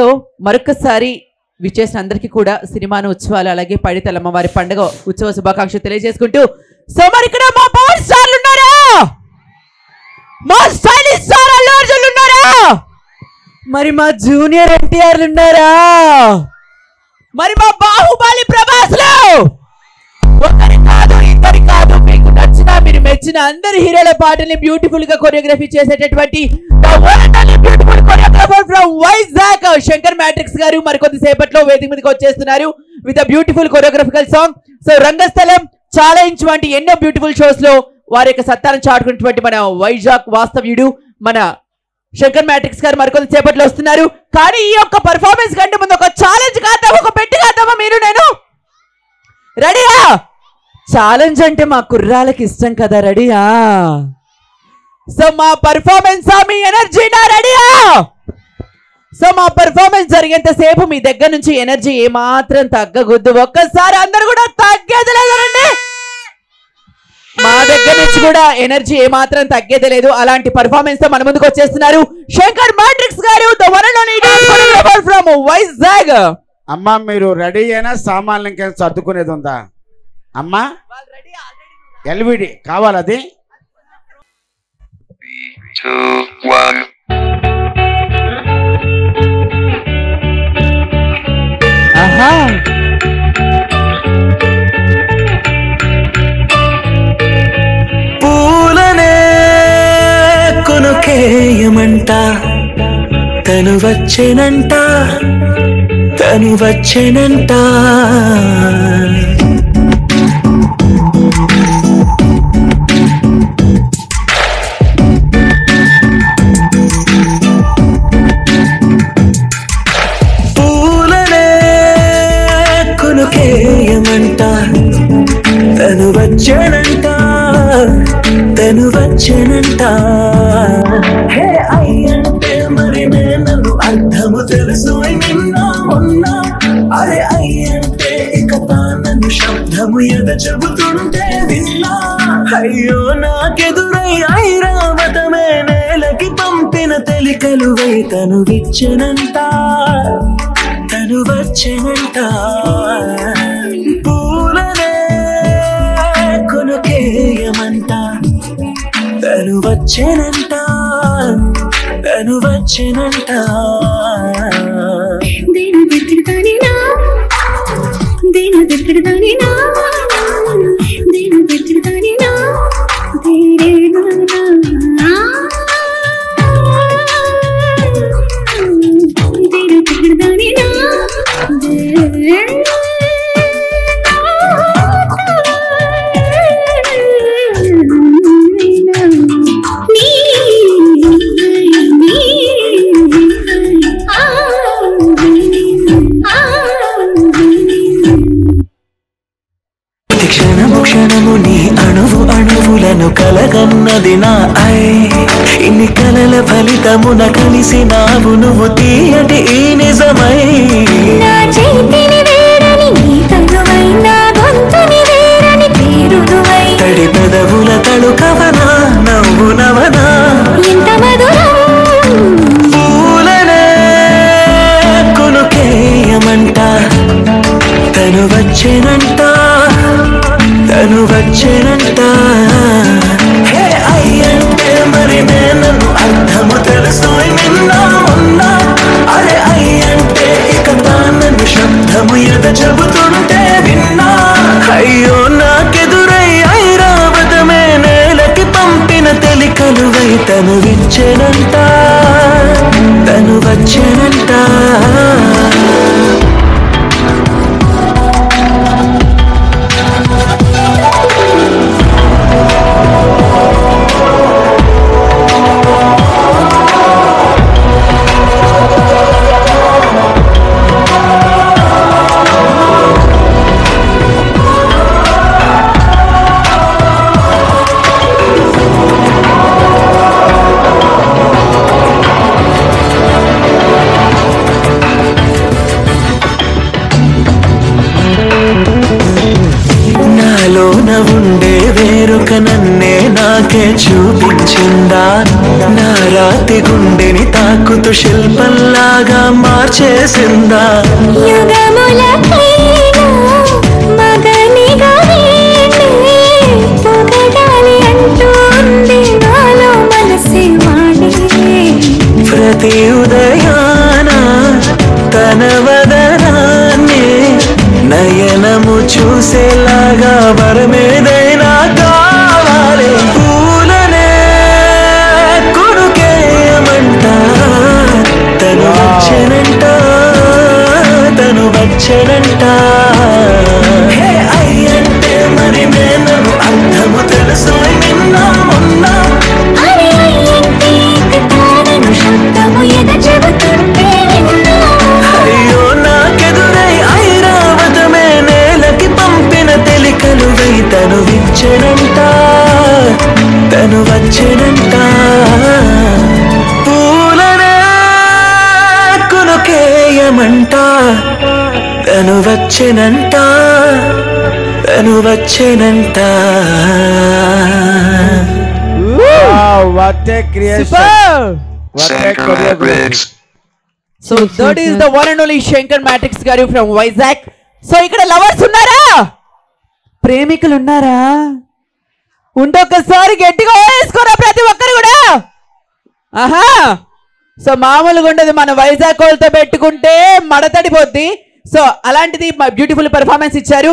So మరొకసారి విచ్చేసిన అందరికీ కూడా సినిమాను ఉత్సవాలు అలాగే పైడితల్లమ్మ వారి పండుగ ఉత్సవ శుభాకాంక్షలు తెలియజేసుకుంటూ సో మరి ఇక్కడ మా పవర్ స్టార్లు ఉన్నారా, మా స్టైలిష్ స్టార్ అల్లు అర్జున్ ఉన్నారా, మరి మా జూనియర్ ఎన్టీఆర్లు ఉన్నారా, మరి మా బాహుబలి ప్రభాస్లు ఒకరి కాదు ఇద్దరి కాదు మీకు నచ్చిన మీరు మెచ్చిన అందరి హీరోల పాటల్ని బ్యూటిఫుల్ గా కొరియోగ్రఫీ చేసేటటువంటి beautiful choreographer from Vizag Shankar Matrix garu మరికొద్ది సేపట్లో వేదిక మీదకి వచ్చేస్తున్నారు with a beautiful choreographical song. So Rangasthalam challenge వంటి ఎన్నో బ్యూటిఫుల్ షోస్ లో వారి యొక్క సత్తాను చాటుకున్నటువంటి మన వైజాగ్ వాస్తవ్యుడు మన శంకర్ మ్యాట్రిక్స్ గారు మరికొద్ది సేపట్లో వస్తున్నారు. కానీ ఈ యొక్క పర్ఫార్మెన్స్ కంటే ముందు ఒక ఛాలెంజ్ కాద్దామా, ఒక పెట్టి కాద్దామా మీరు నేను రెడీయా? ఛాలెంజ్ అంటే మా కుర్రాలకి ఇష్టం కదా, రెడీయా? సో మా పర్ఫార్మెన్స్ మీ ఎనర్జీ నా రెడీయా? సో మా పర్ఫార్మెన్స్ జరిగేంత సేపు మీ దగ్గర నుంచి ఎనర్జీ ఏమాత్రం తగ్గకూడదు. ఒక్కసారి అందరు కూడా తగ్గేది లేదండి, మా దగ్గర నుంచి కూడా ఎనర్జీ ఏమాత్రం తగ్గేది లేదు. అలాంటి పర్ఫార్మెన్స్ తో మన ముందుకు వచ్చేస్తున్నారు శంకర్ మ్యాట్రిక్స్ గారు, the one and only dance choreographer from Vizag. అమ్మా మీరు రెడీ అయినా సామాన్లు ఇంకేం సర్దుకునేది ఉందా అమ్మా? ఎల్విడి కావాలది. 3, 2, 1. ఆహా పూలనే కొనుకేయమంట తను వచ్చేనంట తను వచ్చేనంట పూలనే కొనుకేయమంట తను వచ్చేనంట తను వచ్చేనంట. హే అయ్యంటే మరి నేను అర్థము తెలుసు నిన్నా ఉన్నా, అరే అయ్యంటే ఇక తానను శబ్దము ఎద చెబుతుంటే విన్నా. అయ్యో నాకెదురై ఐరావతమే నేలకి పంపిన తెలికలువై తను విచ్చెనంట తను వచ్చెనంట. పూలనే కొనుకేయమంట తను వచ్చెనంట తను వచ్చెనంట. దేని దగ్గరదానినా దేని దగ్గరదానినా దేని దగ్గరదానినా దేని దగ్గరదానినా క్షణము నీ అణువు అణువులను కలగన్నది నా ఐ. ఇన్ని కలల ఫలితమున కలిసినావు నువ్వు తీయటి ఈ నిజమై. నా చేతిని వేరని నీ తనువై నా గొంతుని వేరని పేరునువై. తడి పెదవుల తడుకవనా నవ్వు నవనా ఎంత మధురం. పూలనే కొనుకేయమంట తను వచ్చేనంట తను వచ్చేనంట. హే అయ్యంటే మరి నేను అర్థము తెలుసు నిన్నా ఉన్నా, అరే అయ్యంటే ఇక తానను శబ్దము ఎద చెబుతుంటే విన్నా. అయ్యో నాకెదురై ఐరావతమే నేలకి పంపిన తెలికలువై తను విచ్చెనంట తను వచ్చేనంట. ఉండే వేరొక నన్నే నాకే చూపించిందా. నా రాతి గుండెని తాకుతూ శిల్పంలాగా మార్చేసిందా యుగములకైనా మగనిగా వీణే పొగడాలి అంటూంది నాలో మనసే వాడే. ప్రతి ఉదయాన తన వదనాన్ని నయనము చూసేలాగా వరమేదైనా కావాలి. పూలనే కొడుకేయమంట తను వచ్చనంట తను వచ్చనంట. హే అయ్యంటే మరి నేను అర్థము తెలుసు నిన్న మొన్న. అరే అయ్యంటే తానను శబ్దము ఎద చెబుతుంటే విన్నా. అయ్యో నాకెదురై ఐరావతమే నేలకి పంపిన తెలికలువై తను విచ్చనంట తను వచ్చనంట. పూలనే కొనుకేయమంట తను వచ్చనంట తను వచ్చనంట. What a creation, what a Shankar choreography. Matrix. So that is the one and only Shankar Matrix garu from Vizag. So ఇక్కడ లవర్స్ ఉన్నారా, ప్రేమికులు ఉన్నారా? ఉంటే ఒక్కసారి గట్టిగా వేసుకోరా ప్రతి ఒక్కరు కూడా. ఆహా, సో మామూలుగా ఉండదు, మన వైజాగ్ వాళ్ళతో పెట్టుకుంటే మడతడిపోద్ది. సో అలాంటిది బ్యూటిఫుల్ పెర్ఫార్మెన్స్ ఇచ్చారు.